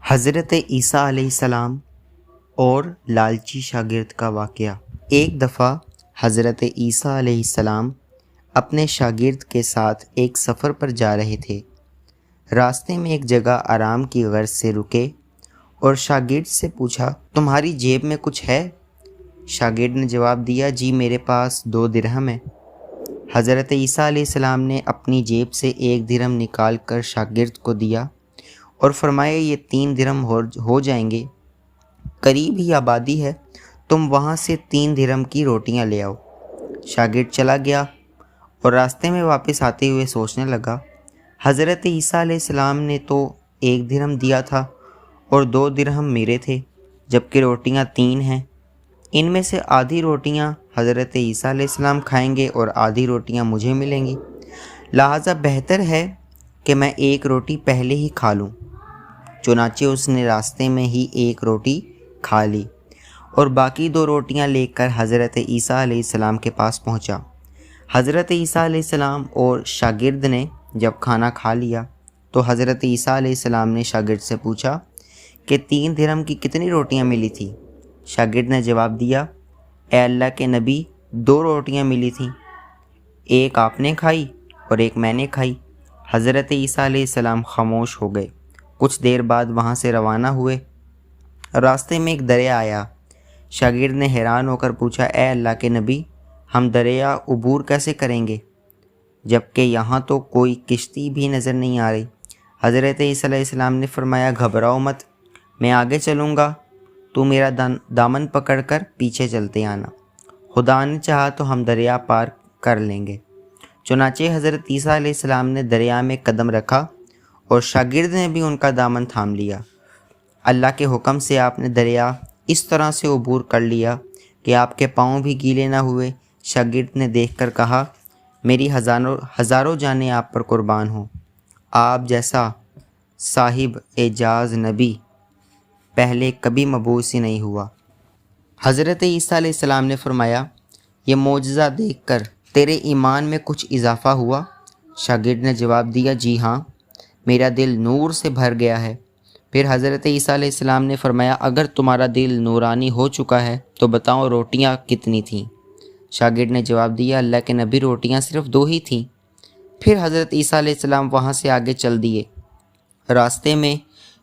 حضرت عیسیٰ علیہ السلام اور لالچی شاگرد کا واقعہ۔ ایک دفعہ حضرت عیسیٰ علیہ السلام اپنے شاگرد کے ساتھ ایک سفر پر جا رہے تھے۔ راستے میں ایک جگہ آرام کی غرض سے رکے اور شاگرد سے پوچھا، تمہاری جیب میں کچھ ہے؟ شاگرد نے جواب دیا، جی میرے پاس 2 درہم ہے۔ حضرت عیسیٰ علیہ السلام نے اپنی جیب سے 1 درہم نکال کر شاگرد کو دیا اور فرمایا، یہ 3 درہم ہو جائیں گے، قریب ہی آبادی ہے، تم وہاں سے 3 درہم کی روٹیاں لے آؤ۔ شاگرد چلا گیا اور راستے میں واپس آتے ہوئے سوچنے لگا، حضرت عیسیٰ علیہ السلام نے تو 1 درہم دیا تھا اور 2 درہم میرے تھے، جبکہ روٹیاں 3 ہیں۔ ان میں سے آدھی روٹیاں حضرت عیسیٰ علیہ السلام کھائیں گے اور آدھی روٹیاں مجھے ملیں گی، لہٰذا بہتر ہے کہ میں 1 روٹی پہلے ہی کھا لوں۔ چنانچہ اس نے راستے میں ہی 1 روٹی کھا لی اور باقی 2 روٹیاں لے کر حضرت عیسیٰ علیہ السلام کے پاس پہنچا۔ حضرت عیسیٰ علیہ السلام اور شاگرد نے جب کھانا کھا لیا تو حضرت عیسیٰ علیہ السلام نے شاگرد سے پوچھا کہ 3 درہم کی کتنی روٹیاں ملی تھیں؟ شاگرد نے جواب دیا، اے اللہ کے نبی، 2 روٹیاں ملی تھیں، 1 آپ نے کھائی اور 1 میں نے کھائی۔ حضرت عیسیٰ علیہ السلام خاموش ہو گئے۔ کچھ دیر بعد وہاں سے روانہ ہوئے۔ راستے میں ایک دریا آیا۔ شاگرد نے حیران ہو کر پوچھا، اے اللہ کے نبی، ہم دریا عبور کیسے کریں گے جبکہ یہاں تو کوئی کشتی بھی نظر نہیں آ رہی؟ حضرت عیسیٰ علیہ السلام نے فرمایا، گھبراؤ مت، میں آگے چلوں گا، تو میرا دامن پکڑ کر پیچھے چلتے آنا، خدا نے چاہا تو ہم دریا پار کر لیں گے۔ چنانچہ حضرت عیسیٰ علیہ السلام نے دریا میں قدم رکھا اور شاگرد نے بھی ان کا دامن تھام لیا۔ اللہ کے حکم سے آپ نے دریا اس طرح سے عبور کر لیا کہ آپ کے پاؤں بھی گیلے نہ ہوئے۔ شاگرد نے دیکھ کر کہا، میری ہزاروں جانیں آپ پر قربان ہوں، آپ جیسا صاحب اعجاز نبی پہلے کبھی مبعوث ہی نہیں ہوا۔ حضرت عیسیٰ علیہ السلام نے فرمایا، یہ معجزہ دیکھ کر تیرے ایمان میں کچھ اضافہ ہوا؟ شاگرد نے جواب دیا، جی ہاں، میرا دل نور سے بھر گیا ہے۔ پھر حضرت عیسیٰ علیہ السلام نے فرمایا، اگر تمہارا دل نورانی ہو چکا ہے تو بتاؤ روٹیاں کتنی تھیں؟ شاگرد نے جواب دیا، اللہ کے نبی، روٹیاں صرف 2 ہی تھیں۔ پھر حضرت عیسیٰ علیہ السلام وہاں سے آگے چل دیے۔ راستے میں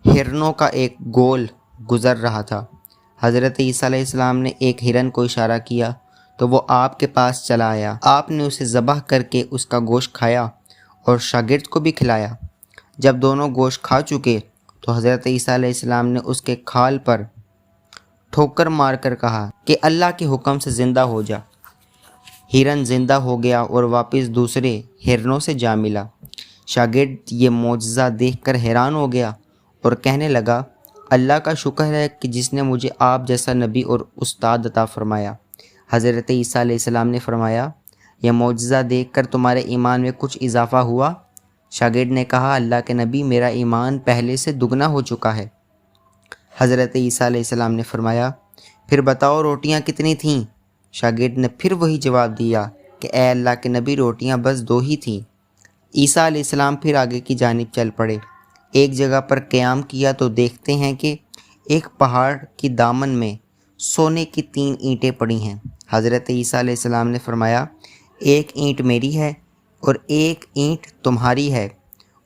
ہرنوں کا ایک گول گزر رہا تھا۔ حضرت عیسیٰ علیہ السلام نے ایک ہرن کو اشارہ کیا تو وہ آپ کے پاس چلا آیا۔ آپ نے اسے ذبح کر کے اس کا گوشت کھایا اور شاگرد کو بھی کھلایا۔ جب دونوں گوشت کھا چکے تو حضرت عیسیٰ علیہ السلام نے اس کے کھال پر ٹھوکر مار کر کہا کہ اللہ کے حکم سے زندہ ہو جا۔ ہرن زندہ ہو گیا اور واپس دوسرے ہرنوں سے جا ملا۔ شاگرد یہ معجزہ دیکھ کر حیران ہو گیا اور کہنے لگا، اللہ کا شکر ہے کہ جس نے مجھے آپ جیسا نبی اور استاد عطا فرمایا۔ حضرت عیسیٰ علیہ السلام نے فرمایا، یہ معجزہ دیکھ کر تمہارے ایمان میں کچھ اضافہ ہوا؟ شاگرد نے کہا، اللہ کے نبی، میرا ایمان پہلے سے دگنا ہو چکا ہے۔ حضرت عیسیٰ علیہ السلام نے فرمایا، پھر بتاؤ روٹیاں کتنی تھیں؟ شاگرد نے پھر وہی جواب دیا کہ اے اللہ کے نبی، روٹیاں بس 2 ہی تھیں۔ عیسیٰ علیہ السلام پھر آگے کی جانب چل پڑے۔ ایک جگہ پر قیام کیا تو دیکھتے ہیں کہ ایک پہاڑ کی دامن میں سونے کی 3 اینٹیں پڑی ہیں۔ حضرت عیسیٰ علیہ السلام نے فرمایا، 1 اینٹ میری ہے اور 1 اینٹ تمہاری ہے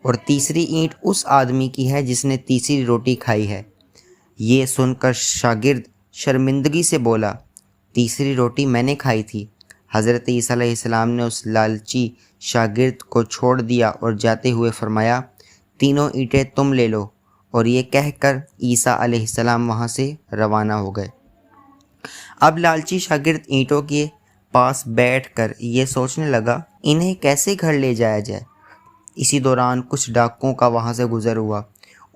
اور تیسری اینٹ اس آدمی کی ہے جس نے تیسری روٹی کھائی ہے۔ یہ سن کر شاگرد شرمندگی سے بولا، تیسری روٹی میں نے کھائی تھی۔ حضرت عیسیٰ علیہ السلام نے اس لالچی شاگرد کو چھوڑ دیا اور جاتے ہوئے فرمایا، 3 اینٹیں تم لے لو، اور یہ کہہ کر عیسیٰ علیہ السلام وہاں سے روانہ ہو گئے۔ اب لالچی شاگرد اینٹوں کے پاس بیٹھ کر یہ سوچنے لگا، انہیں کیسے گھر لے جایا جائے۔ اسی دوران کچھ ڈاکوؤں کا وہاں سے گزر ہوا۔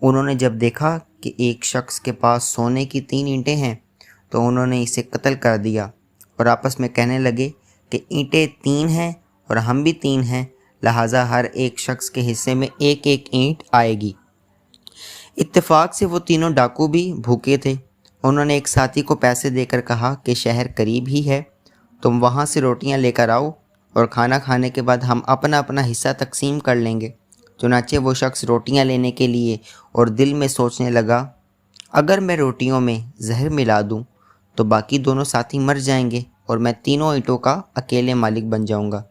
انہوں نے جب دیکھا کہ ایک شخص کے پاس سونے کی 3 اینٹیں ہیں تو انہوں نے اسے قتل کر دیا اور آپس میں کہنے لگے کہ اینٹیں 3 ہیں اور ہم بھی 3 ہیں، لہٰذا ہر ایک شخص کے حصے میں 1 اینٹ آئے گی۔ اتفاق سے وہ تینوں ڈاکو بھی بھوکے تھے۔ انہوں نے ایک ساتھی کو پیسے دے کر کہا کہ شہر قریب ہی ہے، تم وہاں سے روٹیاں لے کر آؤ اور کھانا کھانے کے بعد ہم اپنا اپنا حصہ تقسیم کر لیں گے۔ چنانچہ وہ شخص روٹیاں لینے کے لیے اور دل میں سوچنے لگا، اگر میں روٹیوں میں زہر ملا دوں تو باقی دونوں ساتھی مر جائیں گے اور میں تینوں اینٹوں کا اکیلے مالک بن جاؤں گا۔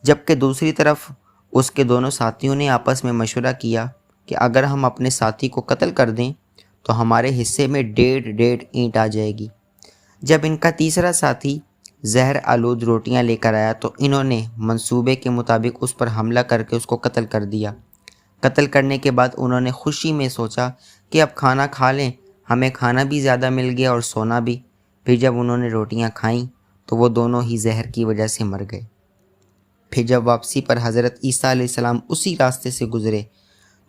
جبکہ دوسری طرف اس کے دونوں ساتھیوں نے آپس میں مشورہ کیا کہ اگر ہم اپنے ساتھی کو قتل کر دیں تو ہمارے حصے میں 1.5 اینٹ آ جائے گی۔ جب ان کا تیسرا ساتھی زہر آلود روٹیاں لے کر آیا تو انہوں نے منصوبے کے مطابق اس پر حملہ کر کے اس کو قتل کر دیا۔ قتل کرنے کے بعد انہوں نے خوشی میں سوچا کہ اب کھانا کھا لیں، ہمیں کھانا بھی زیادہ مل گیا اور سونا بھی۔ پھر جب انہوں نے روٹیاں کھائیں تو وہ دونوں ہی زہر کی وجہ سے مر گئے۔ پھر جب واپسی پر حضرت عیسیٰ علیہ السلام اسی راستے سے گزرے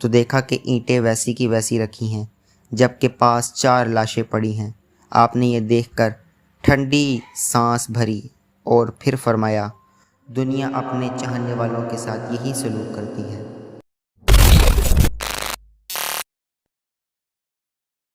تو دیکھا کہ اینٹیں ویسی کی ویسی رکھی ہیں، جبکہ پاس 4 لاشیں پڑی ہیں۔ آپ نے یہ دیکھ کر ٹھنڈی سانس بھری اور پھر فرمایا، دنیا اپنے چاہنے والوں کے ساتھ یہی سلوک کرتی ہے۔